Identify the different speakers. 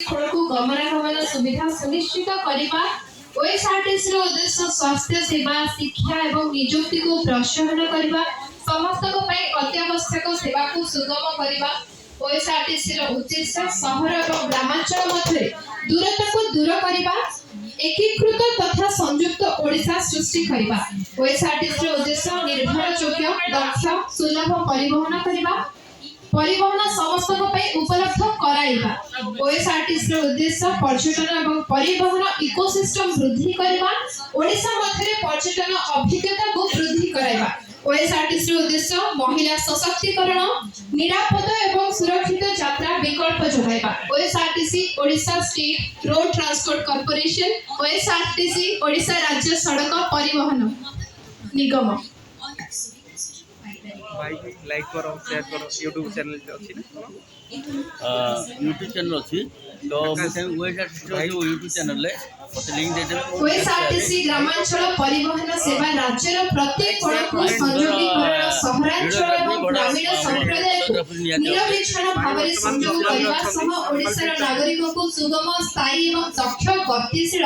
Speaker 1: को गमनागमन सुविधा सुनिश्चित करने ओएसआरटीसी उद्देश्य स्वास्थ्य सेवा शिक्षा और निजुक्ति को प्रोत्साहन करने समस्त अत्यावश्यक सेवा को सुगम करने ओएसआरटीसी उद्देश्य सहर और ग्रामांचल मध्य दूरता को दूर करने एकीकृत तथा संयुक्त ओडिशा सृष्टि करने ओएसआरटीसी उद्देश्य निर्भरयोग्य दक्ष सुलभ परिवहन करने परिवहन समस्त उपलब्ध कराइबा ओएसआरटीसी उद्देश्य पर्यटन और परिवहन इकोसिस्टम वृद्धि करबा ओडिशा मध्य पर्यटन अभिज्ञता को वृद्धि कराइबा ओएसआरटीसी उद्देश्य महिला सशक्तिकरण निरापद एवं सुरक्षित यात्रा विकल्प जोगाइबा OSRTC Odisha state road transport corporation OSRTC Odisha राज्य सड़क परिवहन निगम
Speaker 2: लाइक करो शेयर करो यूट्यूब चैनल अच्छी ना
Speaker 3: यूट्यूब चैनल अच्छी तो यूट्यूब चैनल ले लिंक दे देबो
Speaker 1: ओएसआरटीसी ग्रामांचल परिवहन सेवा राज्यर प्रत्येक कोण को संयोगीकरण सहरांचल एवं ग्रामीण संप्रदाय को निरविच्छिन्न भाव संयोग करबा सह ओडिशार नागरिक को सुगम स्थायी एवं दक्ष गतिशील